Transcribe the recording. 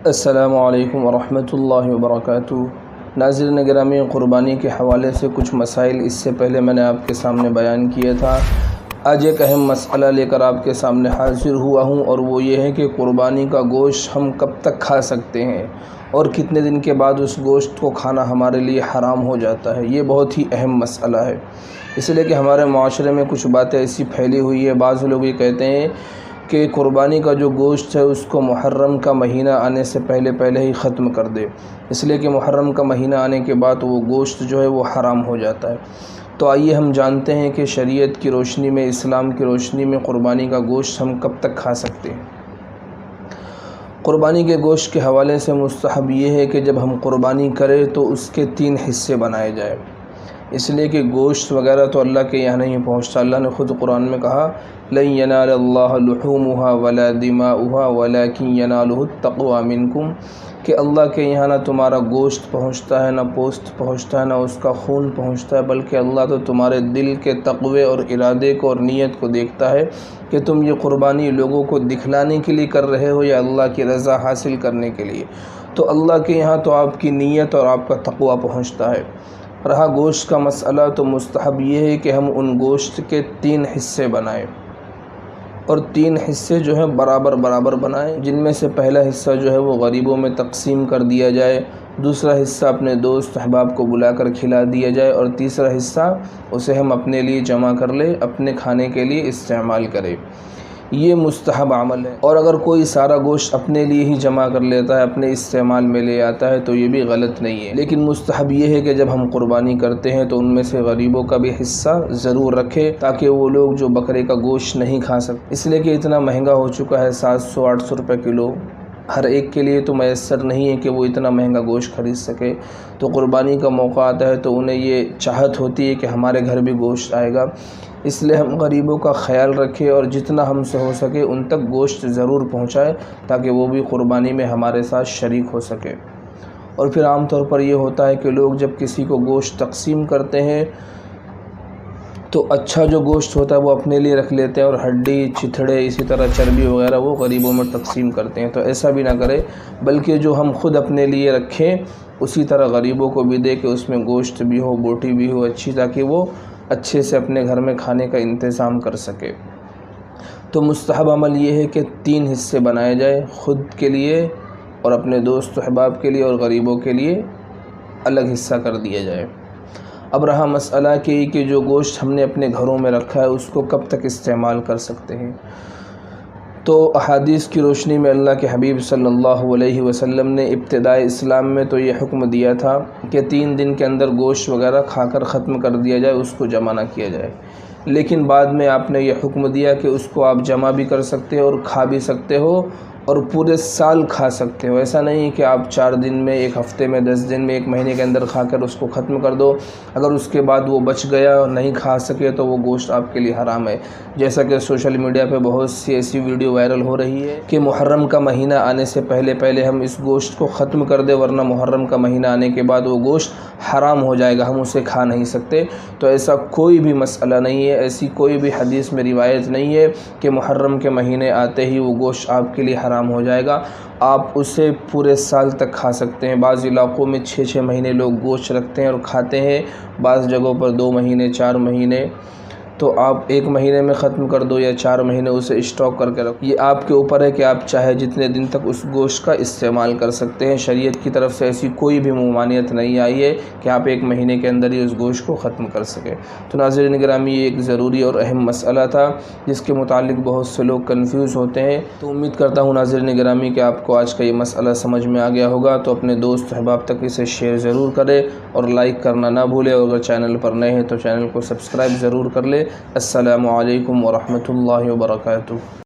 السلام علیکم ورحمۃ اللہ وبرکاتہ۔ ناظرین گرامی، قربانی کے حوالے سے کچھ مسائل اس سے پہلے میں نے آپ کے سامنے بیان کیا تھا۔ آج ایک اہم مسئلہ لے کر آپ کے سامنے حاضر ہوا ہوں، اور وہ یہ ہے کہ قربانی کا گوشت ہم کب تک کھا سکتے ہیں اور کتنے دن کے بعد اس گوشت کو کھانا ہمارے لیے حرام ہو جاتا ہے۔ یہ بہت ہی اہم مسئلہ ہے، اس لیے کہ ہمارے معاشرے میں کچھ باتیں ایسی پھیلی ہوئی ہے۔ بعض لوگ یہ کہتے ہیں کہ قربانی کا جو گوشت ہے اس کو محرم کا مہینہ آنے سے پہلے ہی ختم کر دے، اس لیے کہ محرم کا مہینہ آنے کے بعد وہ گوشت جو ہے وہ حرام ہو جاتا ہے۔ تو آئیے ہم جانتے ہیں کہ شریعت کی روشنی میں، اسلام کی روشنی میں قربانی کا گوشت ہم کب تک کھا سکتے ہیں۔ قربانی کے گوشت کے حوالے سے مستحب یہ ہے کہ جب ہم قربانی کریں تو اس کے 3 حصے بنائے جائیں، اس لیے کہ گوشت وغیرہ تو اللہ کے یہاں نہیں پہنچتا۔ اللہ نے خود قرآن میں کہا لَن يَنَالَ اللَّهَ لُحُومُهَا وَلَا دِمَاؤُهَا وَلَكِنْ يَنَالُهُ التَّقْوَىٰ مِنْكُمْ، کہ اللہ کے یہاں نہ تمہارا گوشت پہنچتا ہے، نہ پوست پہنچتا ہے، نہ اس کا خون پہنچتا ہے، بلکہ اللہ تو تمہارے دل کے تقوی اور ارادے کو اور نیت کو دیکھتا ہے کہ تم یہ قربانی لوگوں کو دکھلانے کے لیے کر رہے ہو یا اللہ کی رضا حاصل کرنے کے لیے۔ تو اللہ کے یہاں تو آپ کی نیت اور آپ کا تقوی پہنچتا ہے۔ رہا گوشت کا مسئلہ، تو مستحب یہ ہے کہ ہم ان گوشت کے 3 حصے بنائیں، اور 3 حصے جو ہیں برابر بنائیں، جن میں سے پہلا حصہ جو ہے وہ غریبوں میں تقسیم کر دیا جائے، دوسرا حصہ اپنے دوست احباب کو بلا کر کھلا دیا جائے، اور تیسرا حصہ اسے ہم اپنے لیے جمع کر لیں، اپنے کھانے کے لیے استعمال کریں۔ یہ مستحب عمل ہے، اور اگر کوئی سارا گوشت اپنے لیے ہی جمع کر لیتا ہے، اپنے استعمال میں لے آتا ہے، تو یہ بھی غلط نہیں ہے۔ لیکن مستحب یہ ہے کہ جب ہم قربانی کرتے ہیں تو ان میں سے غریبوں کا بھی حصہ ضرور رکھے، تاکہ وہ لوگ جو بکرے کا گوشت نہیں کھا سکتے، اس لیے کہ اتنا مہنگا ہو چکا ہے، 700-800 روپے کلو، ہر ایک کے لیے تو میسر نہیں ہے کہ وہ اتنا مہنگا گوشت خرید سکے۔ تو قربانی کا موقع آتا ہے تو انہیں یہ چاہت ہوتی ہے کہ ہمارے گھر بھی گوشت آئے گا، اس لیے ہم غریبوں کا خیال رکھیں اور جتنا ہم سے ہو سکے ان تک گوشت ضرور پہنچائے، تاکہ وہ بھی قربانی میں ہمارے ساتھ شریک ہو سکے۔ اور پھر عام طور پر یہ ہوتا ہے کہ لوگ جب کسی کو گوشت تقسیم کرتے ہیں تو اچھا جو گوشت ہوتا ہے وہ اپنے لیے رکھ لیتے ہیں، اور ہڈی، چتھڑے، اسی طرح چربی وغیرہ وہ غریبوں میں تقسیم کرتے ہیں۔ تو ایسا بھی نہ کرے، بلکہ جو ہم خود اپنے لیے رکھیں اسی طرح غریبوں کو بھی دے، کہ اس میں گوشت بھی ہو، بوٹی بھی ہو اچھی، تاکہ وہ اچھے سے اپنے گھر میں کھانے کا انتظام کر سکے۔ تو مستحب عمل یہ ہے کہ 3 حصے بنائے جائے، خود کے لیے اور اپنے دوست و احباب کے لیے، اور غریبوں کے لیے الگ حصہ کر دیا جائے۔ اب رہا مسئلہ کہ جو گوشت ہم نے اپنے گھروں میں رکھا ہے اس کو کب تک استعمال کر سکتے ہیں۔ تو احادیث کی روشنی میں اللہ کے حبیب صلی اللہ علیہ وسلم نے ابتدائے اسلام میں تو یہ حکم دیا تھا کہ 3 دن کے اندر گوشت وغیرہ کھا کر ختم کر دیا جائے، اس کو جمع نہ کیا جائے۔ لیکن بعد میں آپ نے یہ حکم دیا کہ اس کو آپ جمع بھی کر سکتے ہو اور کھا بھی سکتے ہو، اور پورے سال کھا سکتے ہو۔ ایسا نہیں کہ آپ 4 دن میں، 1 ہفتے میں، 10 دن میں، 1 مہینے کے اندر کھا کر اس کو ختم کر دو، اگر اس کے بعد وہ بچ گیا اور نہیں کھا سکے تو وہ گوشت آپ کے لیے حرام ہے۔ جیسا کہ سوشل میڈیا پہ بہت سی ایسی ویڈیو وائرل ہو رہی ہے کہ محرم کا مہینہ آنے سے پہلے ہم اس گوشت کو ختم کر دیں، ورنہ محرم کا مہینہ آنے کے بعد وہ گوشت حرام ہو جائے گا، ہم اسے کھا نہیں سکتے۔ تو ایسا کوئی بھی مسئلہ نہیں ہے، ایسی کوئی بھی حدیث میں روایت نہیں ہے کہ محرم کے مہینے آتے ہی وہ گوشت آپ کے لیے حرام ہو جائے گا۔ آپ اسے پورے سال تک کھا سکتے ہیں۔ بعض علاقوں میں 6 مہینے لوگ گوشت رکھتے ہیں اور کھاتے ہیں، بعض جگہوں پر 2 مہینے، 4 مہینے۔ تو آپ 1 مہینے میں ختم کر دو یا 4 مہینے اسے اسٹاک کر کے رکھو، یہ آپ کے اوپر ہے کہ آپ چاہے جتنے دن تک اس گوشت کا استعمال کر سکتے ہیں۔ شریعت کی طرف سے ایسی کوئی بھی ممانعت نہیں آئی ہے کہ آپ 1 مہینے کے اندر ہی اس گوشت کو ختم کر سکیں۔ تو ناظرین گرامی، یہ ایک ضروری اور اہم مسئلہ تھا جس کے متعلق بہت سے لوگ کنفیوز ہوتے ہیں۔ تو امید کرتا ہوں ناظرین گرامی کہ آپ کو آج کا یہ مسئلہ سمجھ میں آ گیا ہوگا۔ تو اپنے دوست احباب تک اسے شیئر ضرور کریں اور لائک کرنا نہ بھولیں، اور اگر چینل پر نئے ہیں تو چینل کو سبسکرائب ضرور کر لیں۔ السلام علیکم ورحمۃ اللہ وبرکاتہ۔